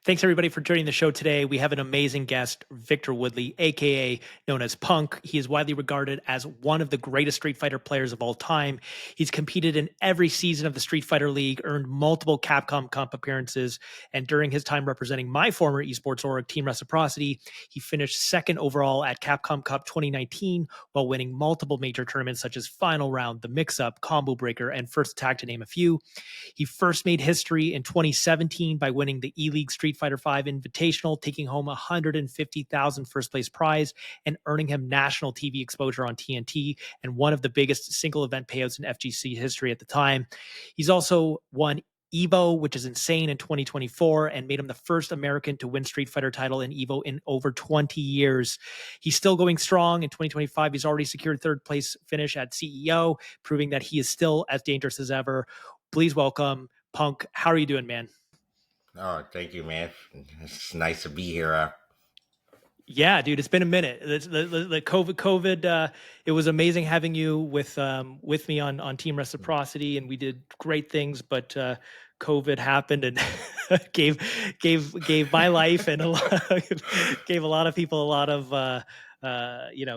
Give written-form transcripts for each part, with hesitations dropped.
Thanks everybody for joining the show today. We have an amazing guest, Victor Woodley, aka known as Punk. He is widely regarded as one of the greatest Street Fighter players of all time. He's competed in every season of the Street Fighter League, earned multiple Capcom Cup appearances, and during his time representing my former eSports org, Team Reciprocity, he finished second overall at Capcom Cup 2019 while winning multiple major tournaments such as Final Round, the Mix-Up, Combo Breaker, and First Attack, to name a few. He first made history in 2017 by winning the Eleague Street Fighter V Invitational, taking home $150,000 first place prize and earning him national TV exposure on TNT and one of the biggest single event payouts in FGC history at the time. He's also won Evo, which is insane, in 2024 and made him the first American to win Street Fighter title in Evo in over 20 years. He's still going strong. In 2025, he's already secured third place finish at CEO, proving that he is still as dangerous as ever. Please welcome Punk. How are you doing, man? Oh, thank you, man. It's nice to be here. Yeah, dude, it's been a minute. The COVID. It was amazing having you with me on Team Reciprocity, and we did great things. But COVID happened and gave my life and gave a lot of people a lot of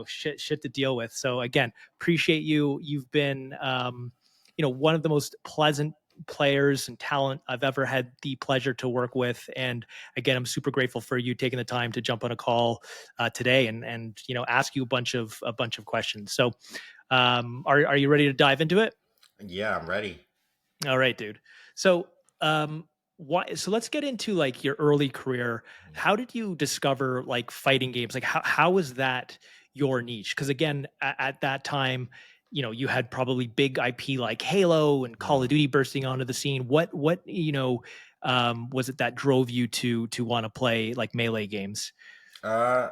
shit to deal with. So again, appreciate you. You've been one of the most pleasant players and talent I've ever had the pleasure to work with. And again, I'm super grateful for you taking the time to jump on a call today and ask you a bunch of questions. So are you ready to dive into it? Yeah, I'm ready. All right, dude. So so let's get into like your early career. How did you discover like fighting games? Like how was that your niche? Because again, at that time, you had probably big IP like Halo and Call of Duty bursting onto the scene. What was it that drove you to want to play like melee games? Uh,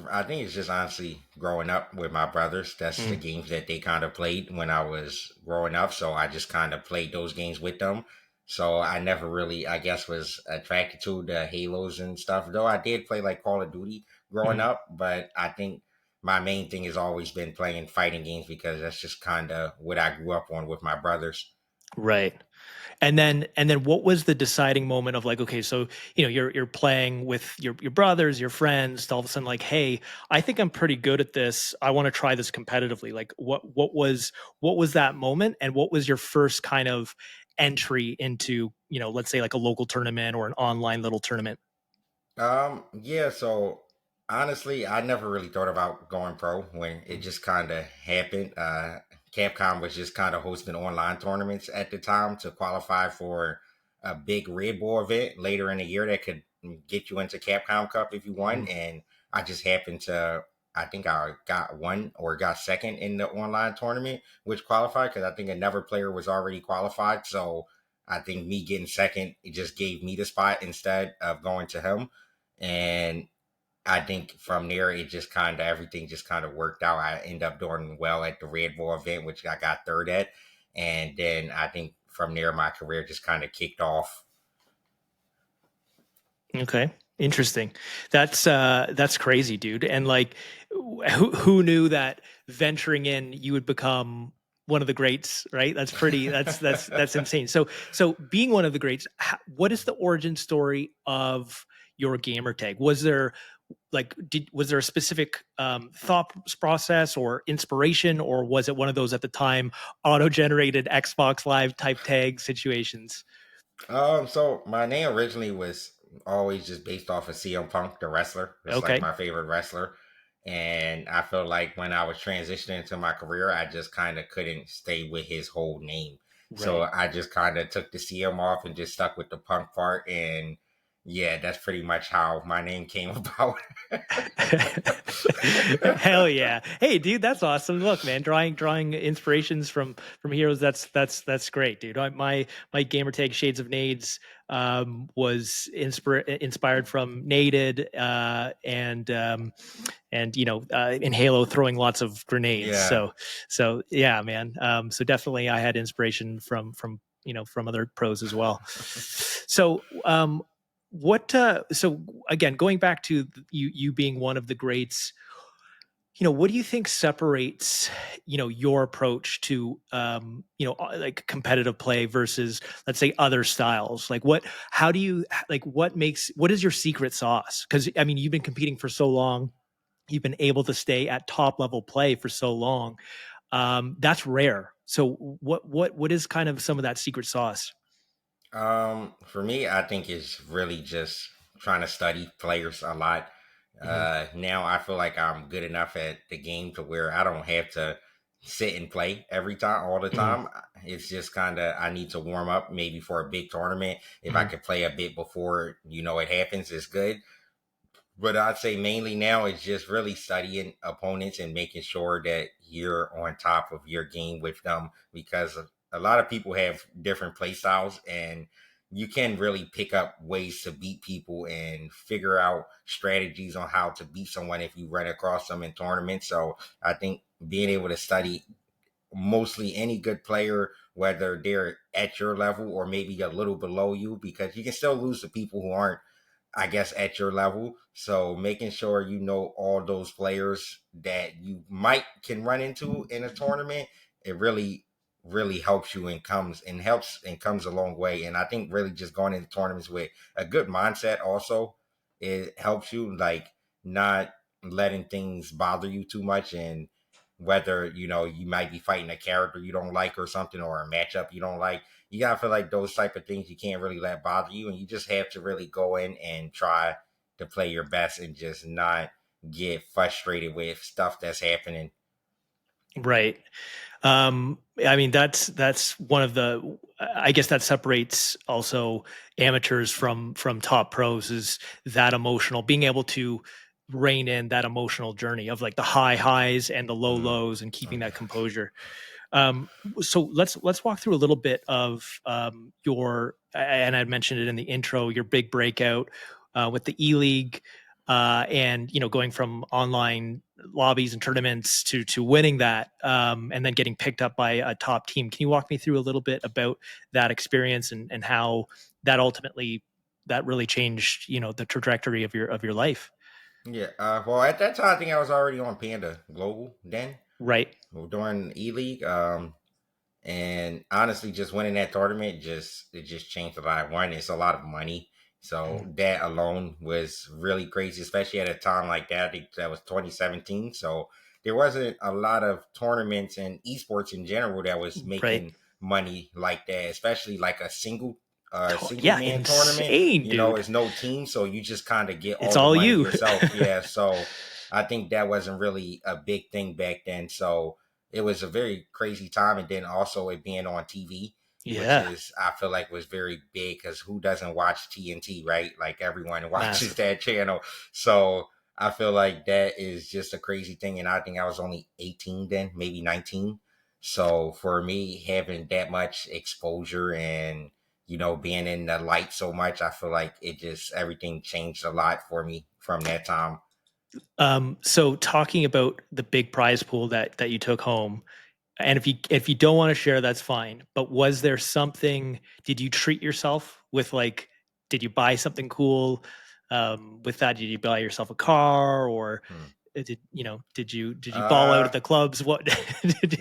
I think it's just honestly growing up with my brothers. That's the Mm. games that they kind of played when I was growing up. So I just kind of played those games with them. So I never really, I guess, was attracted to the Halos and stuff. Though I did play like Call of Duty growing Mm. up, but I think my main thing has always been playing fighting games because that's just kind of what I grew up on with my brothers. Right. And then what was the deciding moment of like, okay, so you're playing with your brothers, your friends, all of a sudden like, hey, I think I'm pretty good at this. I want to try this competitively. Like what was that moment, and what was your first kind of entry into, let's say like a local tournament or an online little tournament? Yeah, so honestly, I never really thought about going pro when it just kind of happened. Capcom was just kind of hosting online tournaments at the time to qualify for a big Red Bull event later in the year that could get you into Capcom Cup if you won. Mhm. And I just happened to, I think I got one or got second in the online tournament, which qualified because I think another player was already qualified. So I think me getting second, it just gave me the spot instead of going to him. And I think from there, it just kind of everything just kind of worked out. I ended up doing well at the Red Bull event, which I got third at. And then I think from there, my career just kind of kicked off. Okay. Interesting. That's crazy, dude. And like, who knew that venturing in you would become one of the greats, right? That's pretty. That's insane. So being one of the greats, what is the origin story of your gamer tag? Was there was there a specific thought process or inspiration, or was it one of those at the time auto generated Xbox Live type tag situations? So my name originally was always just based off of CM Punk, the wrestler. It's like Okay. my favorite wrestler. And I feel like when I was transitioning into my career, I just kind of couldn't stay with his whole name. So Right. I just kind of took the CM off and just stuck with the Punk part. And yeah, that's pretty much how my name came about. Hell yeah. Hey dude, that's awesome. Look, man, drawing inspirations from heroes, that's great, dude. My gamer tag Shades of Nades was inspired from Naded and in Halo throwing lots of grenades. Yeah. So yeah, man. So definitely I had inspiration from other pros as well. So what so again, going back to you being one of the greats, What do you think separates, your approach to, like competitive play versus, let's say, other styles? Like, how do you, like, what is your secret sauce? Because, I mean, you've been competing for so long, you've been able to stay at top level play for so long. That's rare. So, what is kind of some of that secret sauce? For me, I think it's really just trying to study players a lot. Mhm. Now I feel like I'm good enough at the game to where I don't have to sit and play every time, all the Mhm. time. It's just kind of, I need to warm up maybe for a big tournament. If I Mhm. could play a bit before, it happens, it's good. But I'd say mainly now it's just really studying opponents and making sure that you're on top of your game with them, because a lot of people have different play styles, and you can really pick up ways to beat people and figure out strategies on how to beat someone if you run across them in tournaments. So I think being able to study mostly any good player, whether they're at your level or maybe a little below you, because you can still lose to people who aren't, I guess, at your level. So making sure you know all those players that you might can run into in a tournament, it really helps you and comes a long way. And I think really just going into tournaments with a good mindset also, it helps you, like, not letting things bother you too much. And whether you might be fighting a character you don't like or something, or a matchup you don't like, you gotta feel like those type of things you can't really let bother you, and you just have to really go in and try to play your best and just not get frustrated with stuff that's happening. Right. I mean, that's one of the. I guess that separates also amateurs from top pros, is that emotional, being able to rein in that emotional journey of like the high highs and the low Mm. lows and keeping that composure. Um, so let's walk through a little bit of your, and I mentioned it in the intro, your big breakout with the Eleague, and going from online lobbies and tournaments to winning that, and then getting picked up by a top team. Can you walk me through a little bit about that experience and how that ultimately that really changed the trajectory of your life? Yeah. Well, at that time, I think I was already on Panda Global then, Right. during E League. And honestly, just winning that tournament, it just changed a lot. One, it's a lot of money, so Mhm. that alone was really crazy, especially at a time like that. I think that was 2017, so there wasn't a lot of tournaments and esports in general that was Right. making money like that, especially like a single Yeah, man tournament. insane, dude. It's no team, so you just kind of get It's all the all money you. yourself. Yeah, so I think that wasn't really a big thing back then. So it was a very crazy time, and then also it being on TV, which Yeah, is, I feel like, was very big, because who doesn't watch TNT, right? Like, everyone watches massive. that channel. So I feel like that is just a crazy thing, and I think I was only 18 then, maybe 19. So for me, having that much exposure and being in the light so much, I feel like it just, everything changed a lot for me from that time. So talking about the big prize pool that you took home, and if you don't want to share, that's fine. But was there something? Did you treat yourself with like? Did you buy something cool with that? Did you buy yourself a car, or Hmm. did you ball out Uh, at the clubs? What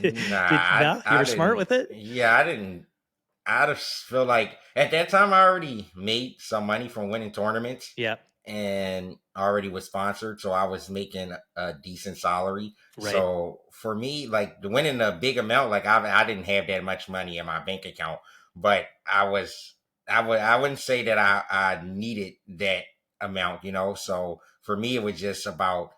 nah, no? You I were smart didn't. with it. Yeah, I didn't. I just feel like at that time I already made some money from winning tournaments Yeah, and already was sponsored, so I was making a decent salary. right. So for me, like, the winning a big amount, like, I didn't have that much money in my bank account, but I wouldn't say that I needed that amount. So for me, it was just about,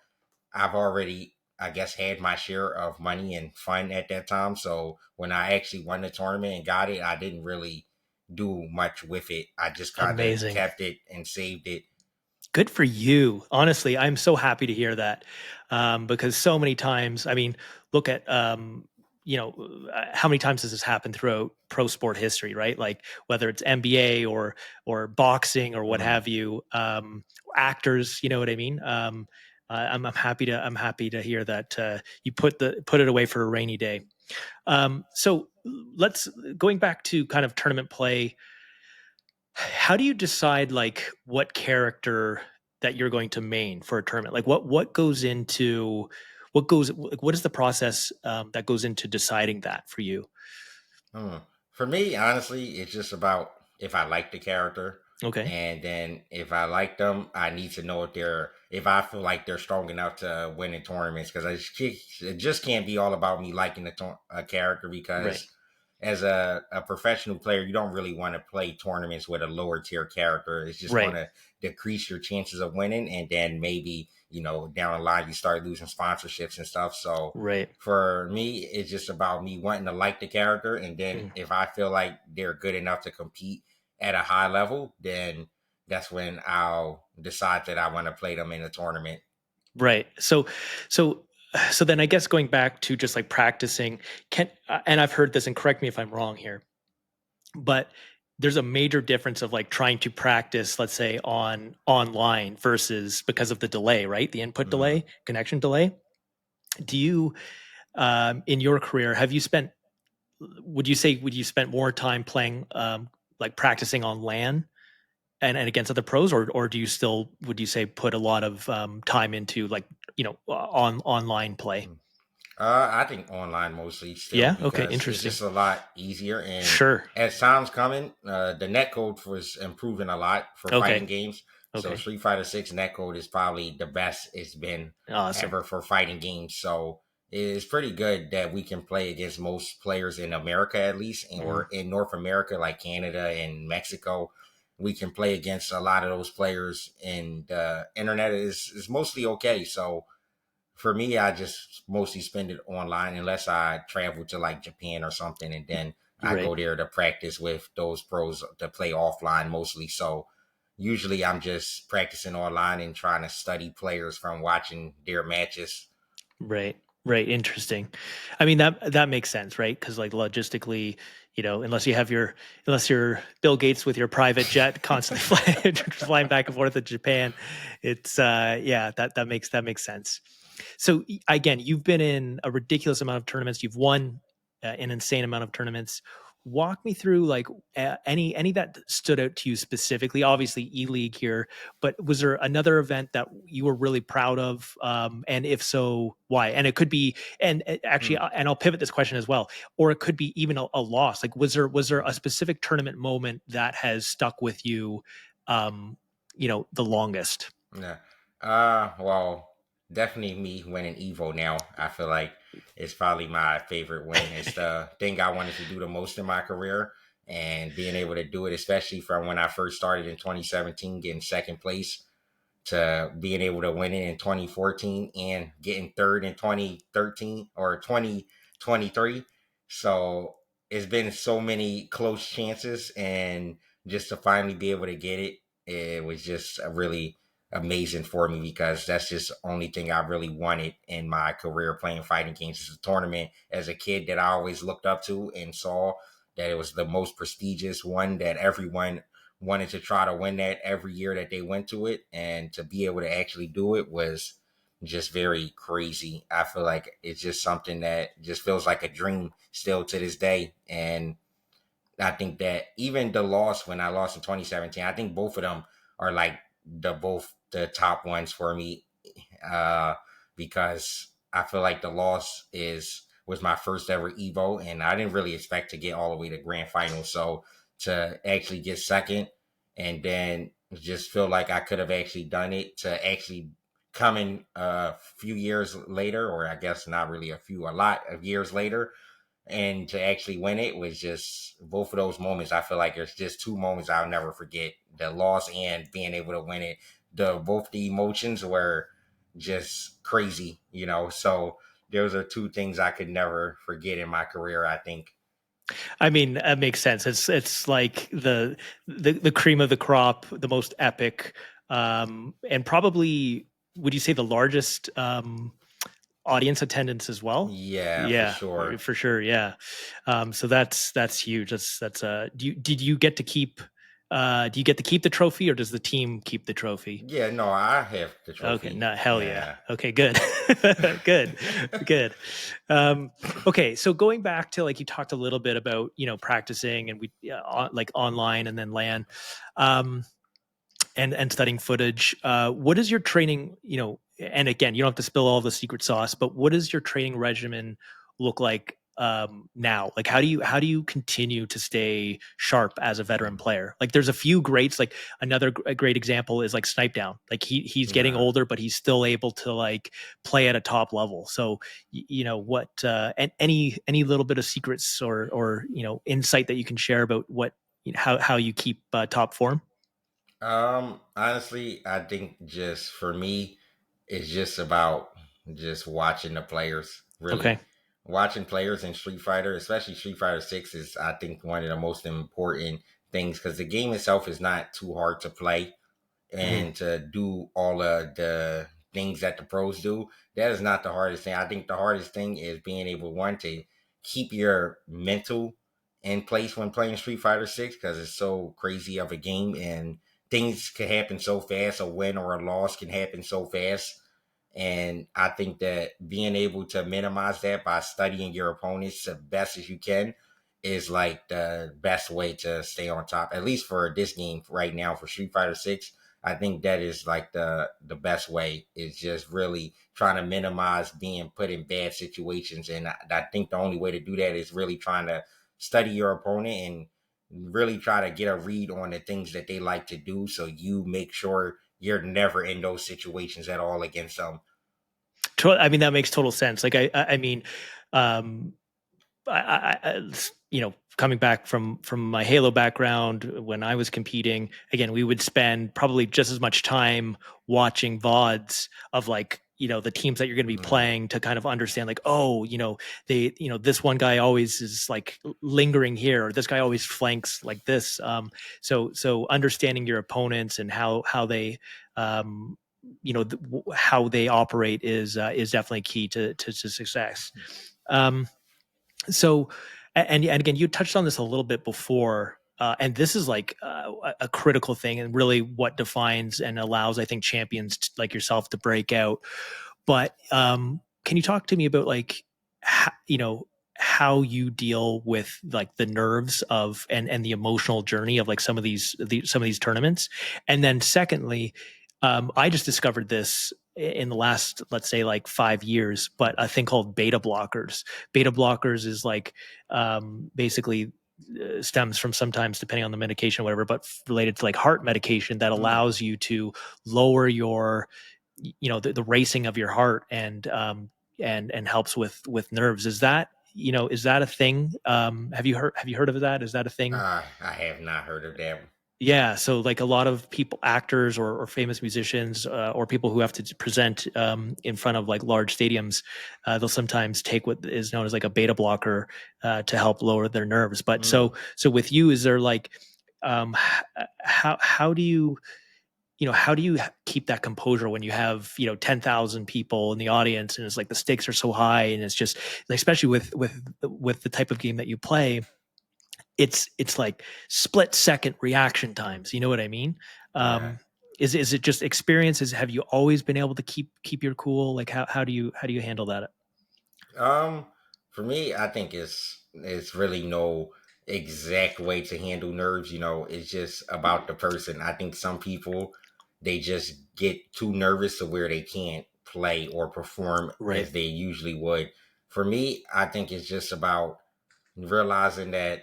I've already, I guess, had my share of money and fun at that time. So when I actually won the tournament and got it, I didn't really do much with it. I just kind of Amazing. kept it and saved it. Good for you. Honestly, I'm so happy to hear that, because so many times, I mean, look at, how many times has this happened throughout pro sport history, right? Like whether it's NBA or boxing or what Mm. have you, actors, you know what I mean? I'm happy to hear that you put it away for a rainy day. So let's going back to kind of tournament play. How do you decide like what character that you're going to main for a tournament? Like what goes into what is the process that goes into deciding that for you? Hmm. For me, honestly, it's just about if I like the character, Okay. and then if I like them, I need to know if I feel like they're strong enough to win in tournaments. Because it just can't be all about me liking a character. Right. Because as a professional player, you don't really want to play tournaments with a lower tier character. It's just going Right. to decrease your chances of winning, and then maybe down the line you start losing sponsorships and stuff. So Right. for me, it's just about me wanting to like the character, and then Mm. if I feel like they're good enough to compete at a high level, then that's when I'll decide that I want to play them in a tournament. Right. So so then I guess going back to just like practicing can and I've heard this and correct me if I'm wrong here, but there's a major difference of like trying to practice, let's say on online versus because of the delay, right? The input Mm. delay, connection delay. Do you in your career have you spent would you spend more time playing like practicing on LAN and against other pros, or do you still would you say put a lot of time into like on online play? Mm. I think online mostly still Yeah. Okay. because it's Interesting. just a lot easier. And Sure. as time's coming, the netcode was improving a lot for Okay. fighting games. So Okay. Street Fighter 6 netcode is probably the best it's been Awesome. ever for fighting games. So it's pretty good that we can play against most players in America, at least, Mhm. or in North America, like Canada and Mexico. We can play against a lot of those players, and the internet is mostly okay. So for me, I just mostly spend it online unless I travel to like Japan or something, and then I Right. go there to practice with those pros to play offline mostly. So usually I'm just practicing online and trying to study players from watching their matches. Right. Right. Interesting. I mean that makes sense, right? Because like logistically, unless you're Bill Gates with your private jet constantly flying back and forth to Japan, it's yeah that makes sense. So again, you've been in a ridiculous amount of tournaments. You've won an insane amount of tournaments. Walk me through like any that stood out to you specifically. Obviously, Eleague here, but was there another event that you were really proud of? And if so, why? And it could be, and actually, Hmm. and I'll pivot this question as well, or it could be even a loss. Like, was there a specific tournament moment that has stuck with you, um, the longest? Yeah. Well, definitely me winning Evo now. I feel like it's probably my favorite win. It's the thing I wanted to do the most in my career, and being able to do it, especially from when I first started in 2017, getting second place to being able to win it in 2014 and getting third in 2013 or 2023. So it's been so many close chances, and just to finally be able to get it, it was just a really amazing for me because that's just the only thing I really wanted in my career playing fighting games. It's a tournament as a kid that I always looked up to and saw that it was the most prestigious one that everyone wanted to try to win that every year that they went to it, and to be able to actually do it was just very crazy. I feel like it's just something that just feels like a dream still to this day. And I think that even the loss when I lost in 2017, I think both of them are like both the top ones for me, uh, because I feel like the loss is was my first ever Evo, and I didn't really expect to get all the way to grand final. So to actually get second, and then just feel like I could have actually done it, to actually come in a few years later, or I guess not really a lot of years later, and to actually win it was just both of those moments. I feel like there's just two moments I'll never forget: the loss and being able to win it. Both the emotions were just crazy. So those are two things I could never forget in my career, I think. I mean, that makes sense. It's like the cream of the crop, the most epic, and probably would you say the largest audience attendance as well? Yeah, for Yeah, sure. for sure. Yeah. So that's huge. That's do you get to keep the trophy or does the team keep the trophy? Yeah, no, I have the Okay, trophy. no, hell yeah. Yeah. Okay, good. Good. Good. Um, okay, so going back to like you talked a little bit about, practicing and like online and then LAN. Um, and studying footage. What is your training? and again, you don't have to spill all the secret sauce, but what does your training regimen look like now? Like, how do you continue to stay sharp as a veteran player? Like, there's a few greats. Like another great example is like Snipe Down. Like he's getting Nah. older, but he's still able to like play at a top level. So you know what? And any little bit of secrets or you know insight that you can share about what you know, how you keep top form? Honestly, I think just for me, it's just about just watching the players. Okay. Really, watching players in Street Fighter, especially Street Fighter Six, is I think one of the most important things because the game itself is not too hard to play Mhm. and to do all of the things that the pros do. That is not the hardest thing. I think the hardest thing is being able one to keep your mental in place when playing Street Fighter Six because it's so crazy of a game and things can happen so fast. A win or a loss can happen so fast. And I think that being able to minimize that by studying your opponents the best as you can is like the best way to stay on top. At least for this game right now for Street Fighter Six, I think that is like the best way. Is just really trying to minimize being put in bad situations, and I think the only way to do that is really trying to study your opponent and really try to get a read on the things that they like to do, so you make sure you're never in those situations at all against them. I mean, that makes total sense. Like, I mean, um, you know, coming back from my Halo background, when I was competing, again, we would spend probably just as much time watching VODs of like, you know, the teams that you're going to be Mm, playing to kind of understand like, oh, you know, you know, this one guy always is like lingering here, or this guy always flanks like this. So understanding your opponents and how they, um, you know, how they operate is definitely key to success. Um, so, and again, you touched on this a little bit before, and this is like a critical thing, and really what defines and allows, I think, champions like yourself to break out. But can you talk to me about like, you know, how you deal with like the nerves of and the emotional journey of like some of these tournaments, and then secondly, I just discovered this in the last, let's say, like 5 years, but a thing called beta blockers. Beta blockers is like basically stems from sometimes depending on the medication or whatever, but related to like heart medication that mm. allows you to lower your you know the racing of your heart and helps with nerves. Is that you know is that a thing? Have you heard of that? Is that a thing? I have not heard of that. Yeah, so like a lot of people, actors or famous musicians, or people who have to present in front of like large stadiums, they'll sometimes take what is known as like a beta blocker to help lower their nerves. But Mm. so with you, is there like how do you know how do you keep that composure when you have you know 10,000 people in the audience and it's like the stakes are so high and it's just like, especially with the type of game that you play, it's like split second reaction times. You know what I mean? Yeah. Um, is it just experiences? Have you always been able to keep your cool? Like how do you handle that? Um, for me, I think it's really no exact way to handle nerves. It's just about the person. I think some people they just get too nervous to where they can't play or perform Right, as they usually would. For me, I think it's just about realizing that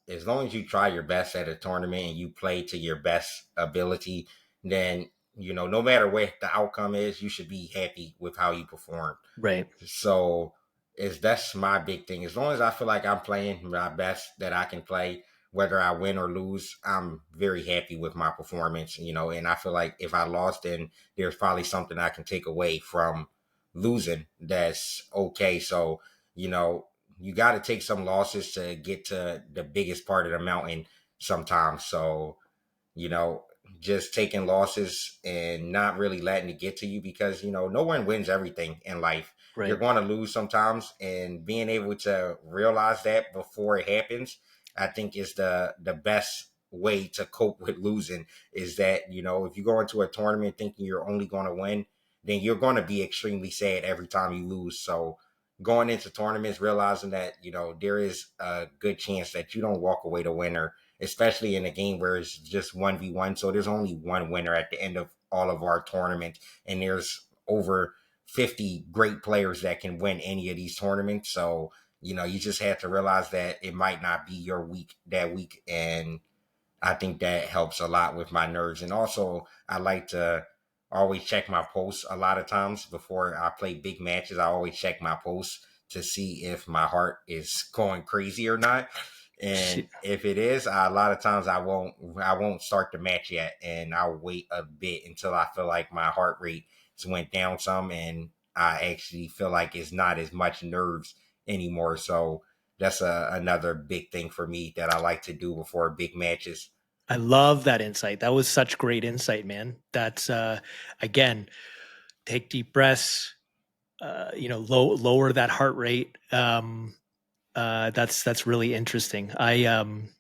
as long as you try your best at a tournament and you play to your best ability, then no matter what the outcome is, you should be happy with how you perform. right, So is that's my big thing. As long as I feel like I'm playing my best that I can play, whether I win or lose, I'm very happy with my performance. And I feel like if I lost, then there's probably something I can take away from losing. That's okay. So you know, you got to take some losses to get to the biggest part of the mountain sometimes. So you know, just taking losses and not really letting it get to you because, no one wins everything in life. You're right, going to lose sometimes, and being able to realize that before it happens, I think is the best way to cope with losing is that, if you go into a tournament thinking you're only going to win, then you're going to be extremely sad every time you lose. So going into tournaments, realizing that, there is a good chance that you don't walk away the winner, especially in a game where it's just 1v1. So there's only one winner at the end of all of our tournaments, and there's over 50 great players that can win any of these tournaments. So, you just have to realize that it might not be your week that week. And I think that helps a lot with my nerves. And also, I like to always check my posts a lot of times before I play big matches. I always check my posts to see if my heart is going crazy or not. And if it is, a lot of times I won't start the match yet, and I'll wait a bit until I feel like my heart rate went down some, and I actually feel like it's not as much nerves anymore. So that's another big thing for me that I like to do before big matches. I love that insight. That was such great insight, man. That's again, take deep breaths, lower that heart rate. That's really interesting. I'm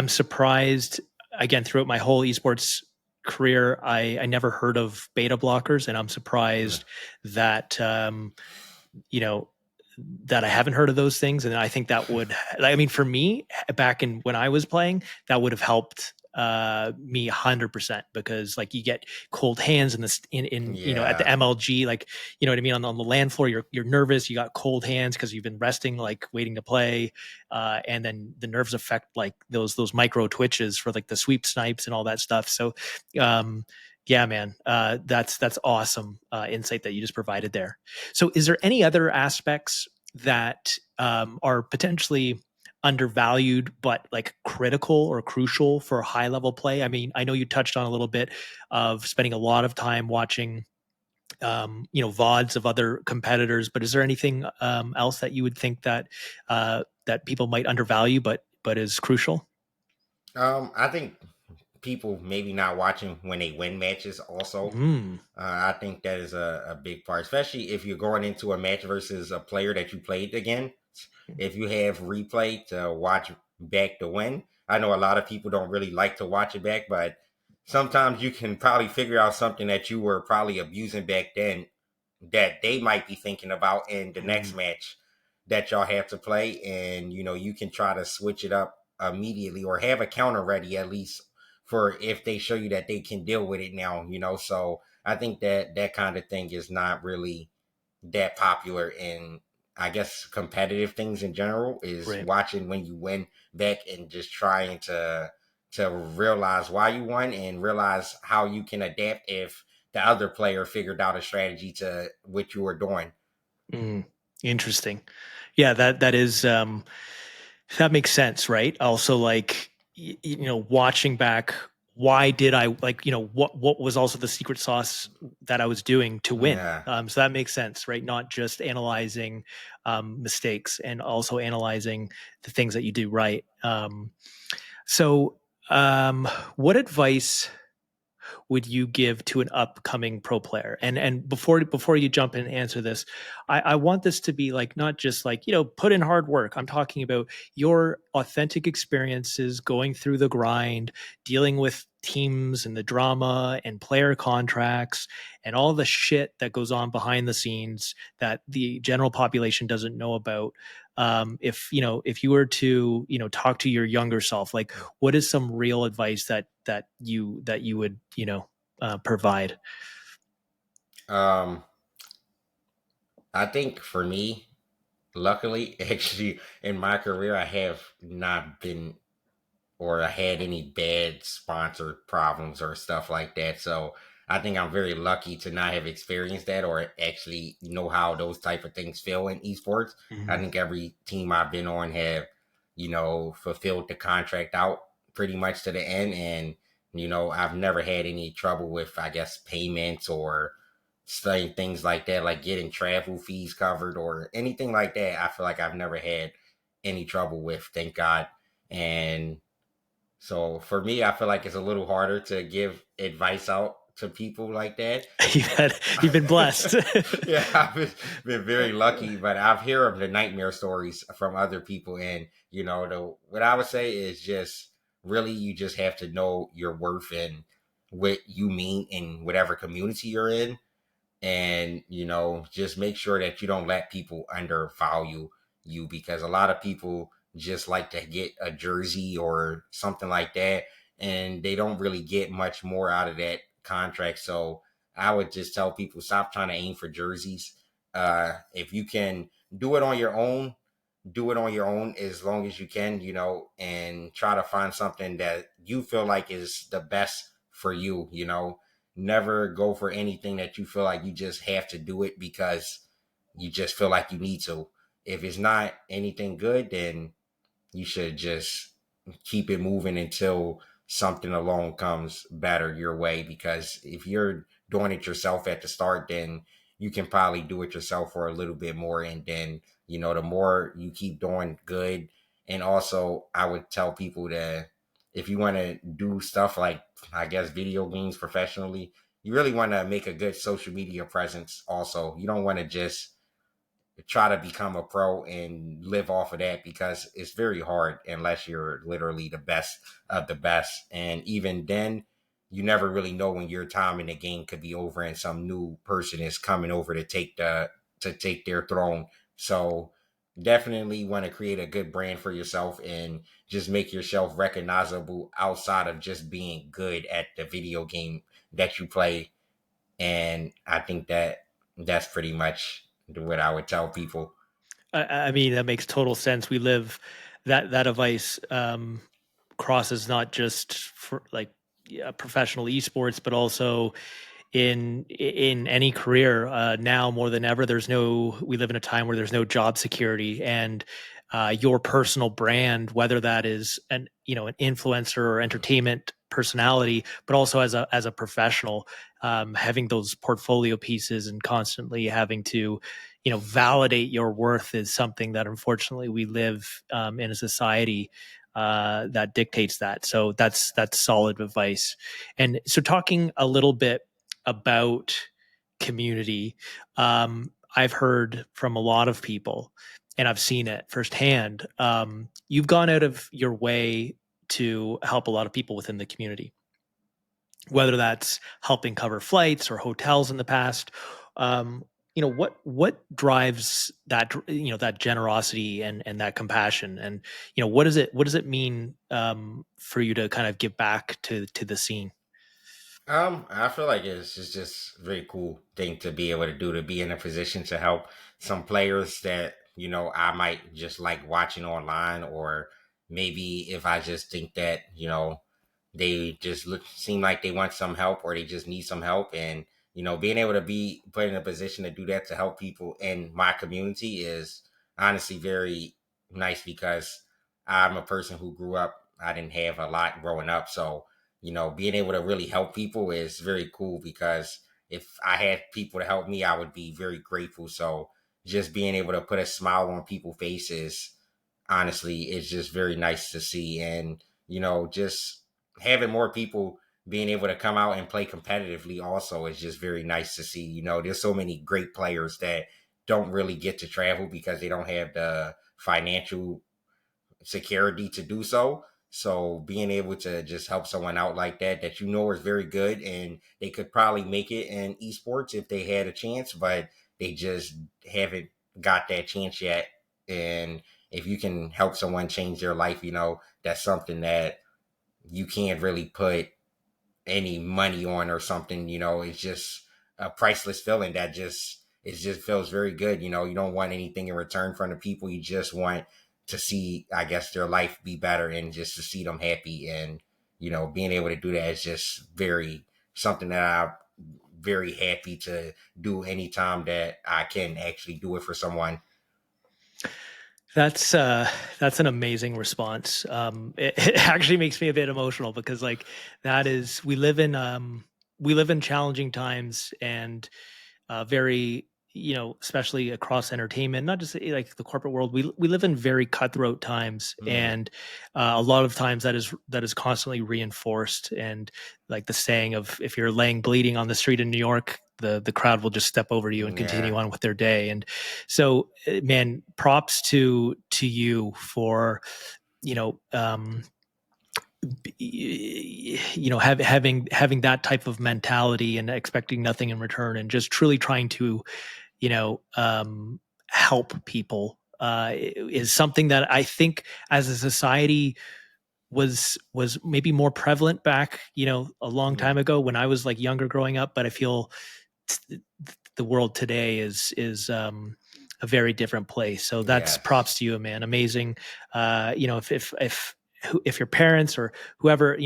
surprised. Again, throughout my whole esports career, I never heard of beta blockers, and I'm Yeah. surprised that you know that I haven't heard of those things. And I think that would, I mean, for me, back in when I was playing, that would have helped me 100%, because like you get cold hands in this in at the Yeah. MLG, like, what I mean, on the land floor, you're nervous, you got cold hands because you've been resting, like waiting to play, and then the nerves affect like those micro twitches for like the sweep snipes and all that stuff. So yeah, man, that's awesome insight that you just provided there. So, is there any other aspects that are potentially undervalued but like critical or crucial for high level play? I mean, I know you touched on a little bit of spending a lot of time watching VODs of other competitors, but is there anything else that you would think that that people might undervalue but is crucial? I think people maybe not watching when they win matches also. Mm, I think that is a big part, especially if you're going into a match versus a player that you played again. If you have replay to watch back the win, I know a lot of people don't really like to watch it back, but sometimes you can probably figure out something that you were probably abusing back then that they might be thinking about in the next mm, match that y'all have to play. And, you can try to switch it up immediately or have a counter ready at least for if they show you that they can deal with it now. So I think that that kind of thing is not really that popular in, I guess, competitive things in general, is right. watching when you win back and just trying to realize why you won and realize how you can adapt if the other player figured out a strategy to what you were doing. Mm, interesting. Yeah, that is that makes sense, right? Also, like watching back, why did I like what was also the secret sauce that I was doing to win? Yeah. So that makes sense, right? Not just analyzing mistakes, and also analyzing the things that you do right. So, what advice would you give to an upcoming pro player? And before you jump in and answer this, I want this to be like not just like put in hard work. I'm talking about your authentic experiences going through the grind, dealing with teams and the drama and player contracts and all the shit that goes on behind the scenes that the general population doesn't know about. If you were to talk to your younger self, like what is some real advice that you would provide? Um, I think for me, luckily, actually, in my career, I have not been or I had any bad sponsor problems or stuff like that. So I think I'm very lucky to not have experienced that or actually know how those type of things feel in esports. I Mhm. think every team I've been on have, fulfilled the contract out pretty much to the end. And, I've never had any trouble with, I guess, payments or saying things like that, like getting travel fees covered or anything like that. I feel like I've never had any trouble with, thank God. And so for me, I feel like it's a little harder to give advice out to people like that. You've been blessed. Yeah, I've been very lucky, but I've heard of the nightmare stories from other people, and what I would say is just really you just have to know your worth and what you mean in whatever community you're in, and just make sure that you don't let people undervalue you, because a lot of people just like to get a jersey or something like that, and they don't really get much more out of that contract. So I would just tell people stop trying to aim for jerseys. If you can do it on your own, do it on your own as long as you can, and try to find something that you feel like is the best for you, Never go for anything that you feel like you just have to do it because you just feel like you need to. If it's not anything good, then you should just keep it moving until something along comes better your way. Because if you're doing it yourself at the start, then you can probably do it yourself for a little bit more. And then, the more you keep doing good. And also, I would tell people that if you want to do stuff like, I guess, video games professionally, you really want to make a good social media presence also. You don't want to just try to become a pro and live off of that because it's very hard unless you're literally the best of the best. And even then, you never really know when your time in the game could be over and some new person is coming over to take their throne. So definitely want to create a good brand for yourself and just make yourself recognizable outside of just being good at the video game that you play. And I think that that's pretty much what I would tell people. I mean, that makes total sense. We live that advice crosses not just for like professional esports, but also in any career now more than ever. We live in a time where there's no job security, and your personal brand, whether that is an influencer or entertainment personality, but also as a professional, having those portfolio pieces and constantly having to validate your worth is something that unfortunately we live in a society that dictates that. So that's solid advice. And so talking a little bit about community, I've heard from a lot of people, and I've seen it firsthand. You've gone out of your way to help a lot of people within the community, whether that's helping cover flights or hotels in the past. What drives that generosity and that compassion, and what does it mean for you to kind of give back to the scene? I feel like it's just a very cool thing to be able to do, to be in a position to help some players that, I might just like watching online, or maybe if I just think that, they just seem like they want some help or they just need some help. And, being able to be put in a position to do that to help people in my community is honestly very nice because I'm a person who grew up, I didn't have a lot growing up. So, being able to really help people is very cool because if I had people to help me, I would be very grateful. So just being able to put a smile on people's faces, honestly, is just very nice to see. And, just having more people being able to come out and play competitively also is just very nice to see. There's so many great players that don't really get to travel because they don't have the financial security to do so. So being able to just help someone out like that is very good, and they could probably make it in esports if they had a chance, but they just haven't got that chance yet. And if you can help someone change their life, that's something that you can't really put any money on or something. It's just a priceless feeling that it just feels very good. You don't want anything in return from the people. You just want to see, I guess, their life be better and just to see them happy. And being able to do that is just very something that I'm very happy to do anytime that I can actually do it for someone. That's an amazing response. It actually makes me a bit emotional because that is we live in challenging times, and very especially across entertainment, not just like the corporate world. We live in very cutthroat times, Mm, and a lot of times that is constantly reinforced. And like the saying of, if you're laying bleeding on the street in New York, the crowd will just step over you and yeah. continue on with their day. And so, man, props to you for you know um having that type of mentality and expecting nothing in return, and just truly trying to you know help people is something that I think as a society was maybe more prevalent back, a long Mm, time ago when I was like younger growing up. But I feel the world today is a very different place. So that's yes. props to you, man. Amazing. If your parents or whoever,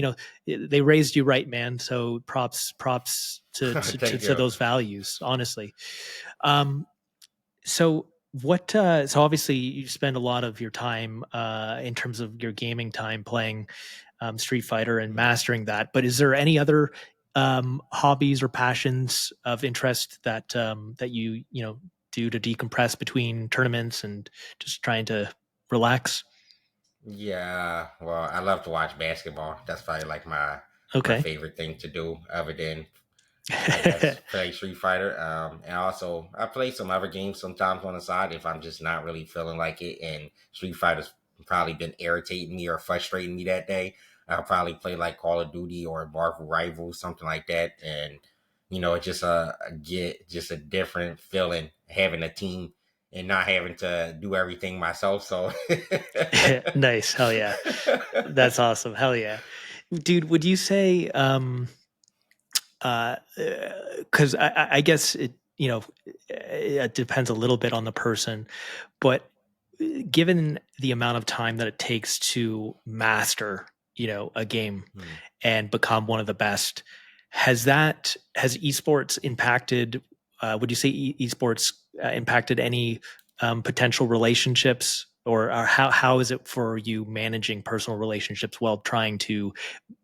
they raised you right, man. So props Thank to you. those values, honestly. Um, so so obviously you spend a lot of your time in terms of your gaming time playing Street Fighter and Mm. mastering that. But is there any other hobbies or passions of interest that you do to decompress between tournaments and just trying to relax? Yeah, well, I love to watch basketball. That's probably like my Okay. favorite thing to do, other than I guess play Street Fighter. And also I play some other games sometimes on the side if I'm just not really feeling like it. And Street Fighter's probably been irritating me or frustrating me that day. I'll probably play like Call of Duty or Marvel Rivals, something like that. And it's just get just a different feeling having a team and not having to do everything myself. So Nice. Hell yeah. That's awesome. Hell yeah. Dude, would you say because I guess it depends a little bit on the person, but given the amount of time that it takes to master, a game Hmm. and become one of the best, has esports impacted? Would you say esports impacted any potential relationships, or how is it for you managing personal relationships while trying to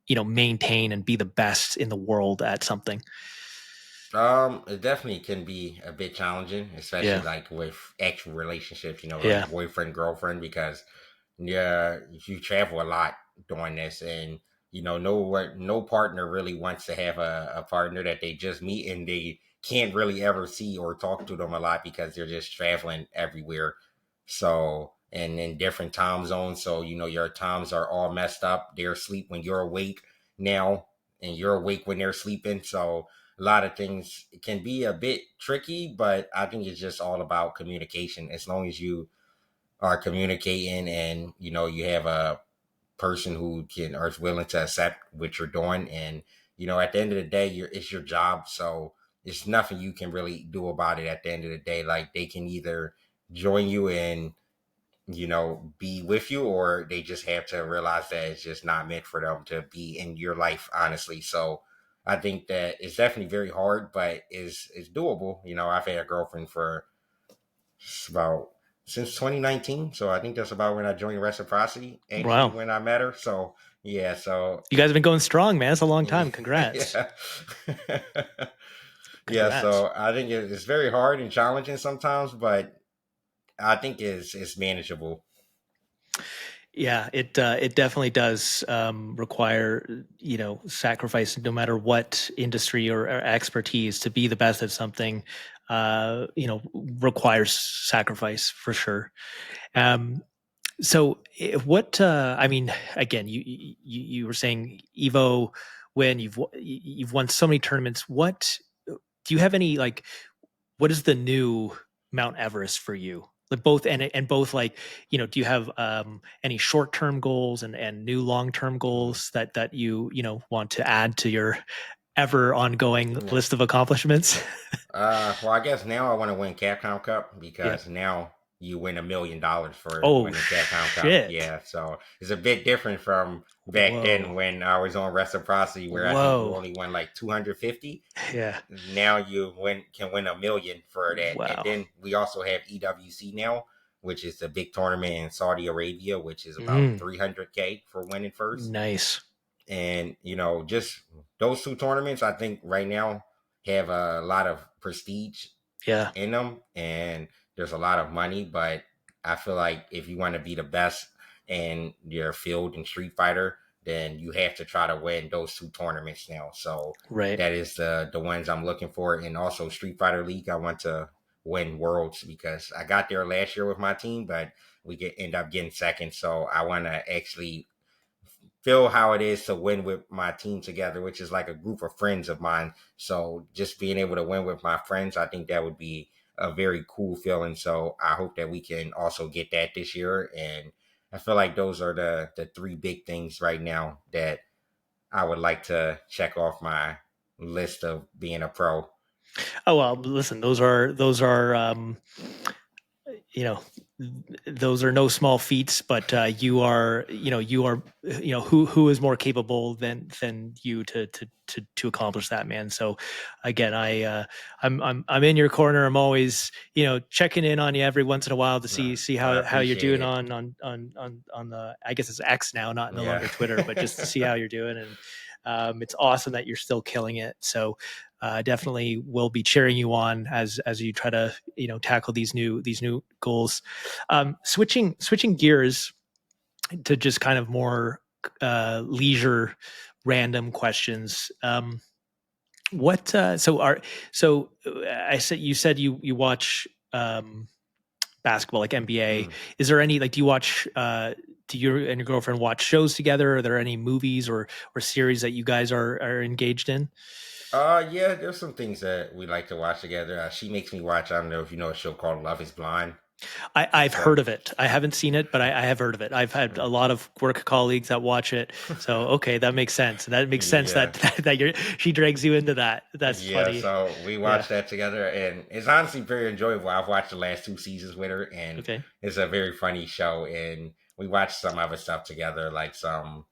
maintain and be the best in the world at something? It definitely can be a bit challenging, especially Yeah, like with actual relationships, yeah, like boyfriend, girlfriend, because yeah, you travel a lot doing this, and no partner really wants to have a partner that they just meet and they can't really ever see or talk to them a lot because they're just traveling everywhere. So, and in different time zones, so your times are all messed up. They're asleep when you're awake now, and you're awake when they're sleeping. So a lot of things can be a bit tricky, but I think it's just all about communication. As long as you are communicating and you have a person who can or is willing to accept what you're doing, and at the end of the day, it's your job, so it's nothing you can really do about it. At the end of the day, like, they can either join you and be with you, or they just have to realize that it's just not meant for them to be in your life, honestly. So I think that it's definitely very hard, but it's doable. I've had a girlfriend for about since 2019, so I think that's about when I joined Reciprocity, actually, wow. when I met her. So yeah, so You guys have been going strong, man. That's a long time. Congrats. yeah. Yeah, Congrats. so I think it's very hard and challenging sometimes, but I think it's manageable. Yeah, it definitely does require sacrifice, no matter what industry or expertise. To be the best at something, requires sacrifice for sure. Um, what I mean, again, you were saying Evo, when you've won so many tournaments. What do you have any like? What is the new Mount Everest for you? Like both, and both, like, do you have any short-term goals and new long-term Mhm. goals that you want to add to your ever ongoing Yeah. list of accomplishments? Well, I guess now I want to win Capcom Cup, Yeah. because now you win $1 million for Oh winning Capcom Cup. shit. Yeah, so it's a bit different from back then Whoa. when I was on Reciprocity, where I think you Whoa. only won like 250. Yeah. Now you can win $1 million for that, and Wow. then we also have EWC now, which is the big tournament in Saudi Arabia, which is about Mm, 300K for winning first. nice. And just those two tournaments, I think right now have a lot of prestige Yeah. in them, and there's a lot of money. But I feel like if you want to be the best in your field in Street Fighter, then you have to try to win those two tournaments now. So Right. that is the ones I'm looking for. And also Street Fighter League, I want to win Worlds, because I got there last year with my team, but we end up getting second. So I want to actually feel how it is to win with my team together, which is like a group of friends of mine. So just being able to win with my friends, I think that would be a very cool feeling. So I hope that we can also get that this year. And I feel like those are the three big things right now that I would like to check off my list of being a pro. Oh well, listen, those are you know those are no small feats, but you are who is more capable than you to accomplish that, man. So again, I'm in your corner. I'm always checking in on you every once in a while to see I how you're appreciate doing it. on the, I guess it's X now, not no Yeah. longer Twitter, but just to see how you're doing. And it's awesome that you're still killing it. So definitely will be cheering you on as you try to tackle these new goals. Switching gears to just kind of more leisure random questions. What so I said you said you watch basketball like NBA. Mm. Is there any, like, do you watch do you and your girlfriend watch shows together? Are there any movies or series that you guys are engaged in? Yeah, there's some things that we like to watch together. She makes me watch, I don't know if you know a show called Love is Blind. I've So, heard of it. I haven't seen it, but I have heard of it. I've had a lot of work colleagues that watch it. So okay, that makes sense. That makes sense yeah. that she drags you into that. That's Yeah, funny. so we Yeah. watched that together, and it's honestly very enjoyable. I've watched the last two seasons with her, and Okay. it's a very funny show. And we watched some other stuff together, like some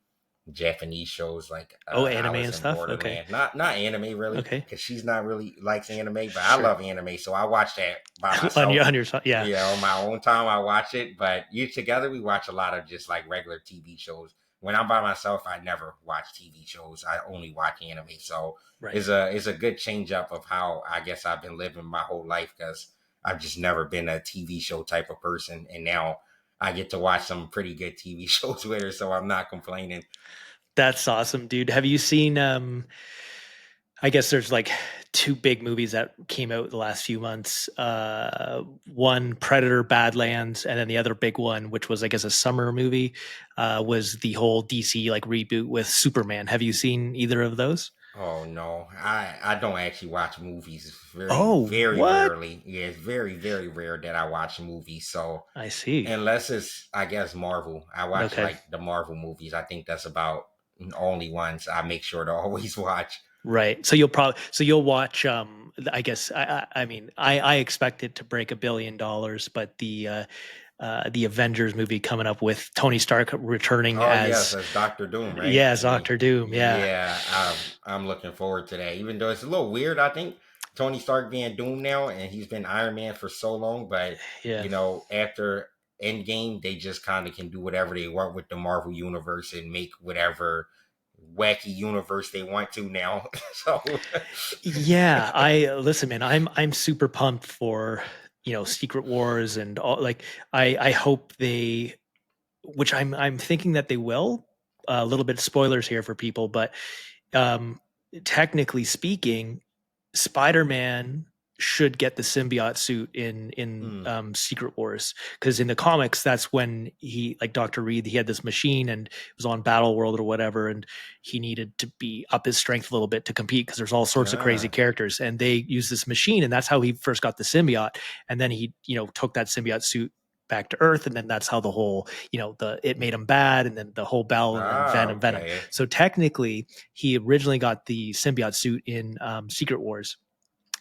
Japanese shows, like Oh, anime Alice and in stuff. Okay. Borderland. Not anime really, Okay. because she's not really likes anime, but I Sure. love anime, so I watch that by on myself. your on your yeah. Yeah, on my own time, I watch it. But you together, we watch a lot of just like regular TV shows. When I'm by myself, I never watch TV shows. I only watch anime. So Right. it's a good change up of how I guess I've been living my whole life because I've just never been a TV show type of person, and now I get to watch some pretty good TV shows with her, so I'm not complaining. That's awesome, dude. Have you seen I guess there's like two big movies that came out the last few months. One, Predator Badlands, and then the other big one, which was, I guess, a summer movie, was the whole DC like reboot with Superman. Have you seen either of those? Oh no, I don't actually watch movies. Oh, Very what? rarely. Yeah, it's very rare that I watch movies. So I see. unless it's, I guess, Marvel, I watch Okay. like the Marvel movies. I think that's about the only ones I make sure to always watch. Right. So you'll watch I guess I mean I expect it to break $1 billion, but the Avengers movie coming up with Tony Stark returning Oh yes, as, that's Doctor Doom, right? yeah, as Doctor Doom. Yeah. Yeah, I'm looking forward to that. Even though it's a little weird, I think Tony Stark being Doom now, and he's been Iron Man for so long. But Yeah. after Endgame, they just kind of can do whatever they want with the Marvel universe and make whatever wacky universe they want to now. So Yeah, I listen, man. I'm super pumped for Secret Wars and all. Like, I hope they, which I'm thinking that they will. A little bit of spoilers here for people, but um, technically speaking, Spider-Man should get the symbiote suit in mm, Secret Wars, because in the comics that's when he, like Dr. Reed, he had this machine and it was on Battle World or whatever, and he needed to be up his strength a little bit to compete because there's all sorts of crazy ah, characters, and they used this machine, and that's how he first got the symbiote, and then he took that symbiote suit back to Earth, and then that's how the whole the it made him bad, and then the whole Bell, and then Venom. okay, So technically, he originally got the symbiote suit in Secret Wars.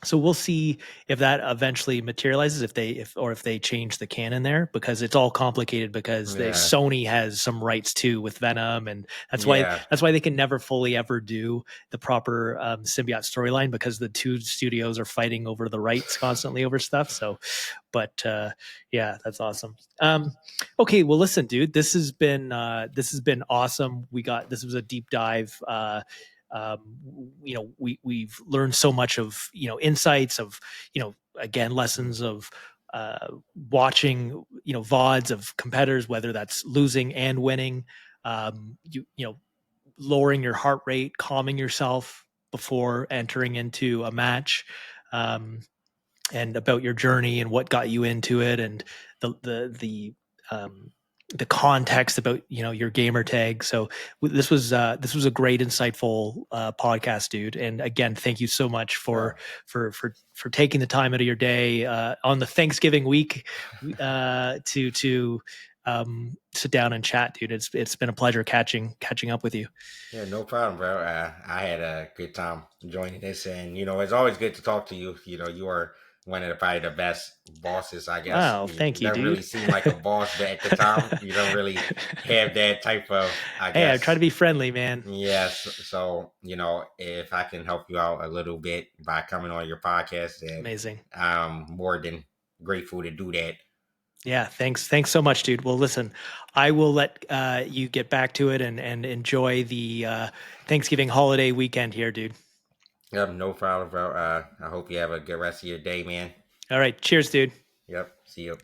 So we'll see if that eventually materializes, if they change the canon there, because it's all complicated, because yeah, Sony has some rights too with Venom, and yeah, that's why they can never fully ever do the proper symbiote storyline, because the two studios are fighting over the rights constantly over stuff. So, but yeah, that's awesome. Okay, well, listen, dude, this has been awesome. This was a deep dive. We've learned so much of insights of again, lessons of watching vods of competitors, whether that's losing and winning, lowering your heart rate, calming yourself before entering into a match, um, and about your journey and what got you into it, and um, the context about your gamer tag. So this was a great, insightful podcast, dude. And again, thank you so much yeah. for taking the time out of your day on the Thanksgiving week to sit down and chat, dude. It's been a pleasure catching up with you. Yeah, no problem, bro. I had a good time joining this, and it's always good to talk to you. You are one of probably the best bosses, I guess. Wow, You thank you, don't really dude. seem like a boss, but at the time, you don't really have that type of, I Hey, I try to guess. be friendly, man. Yes. So, if I can help you out a little bit by coming on your podcast, then Amazing. I'm more than grateful to do that. Yeah, thanks so much, dude. Well, listen, I will let you get back to it and enjoy the Thanksgiving holiday weekend here, dude. Yep, no problem, bro. I hope you have a good rest of your day, man. All right, cheers, dude. Yep. See you.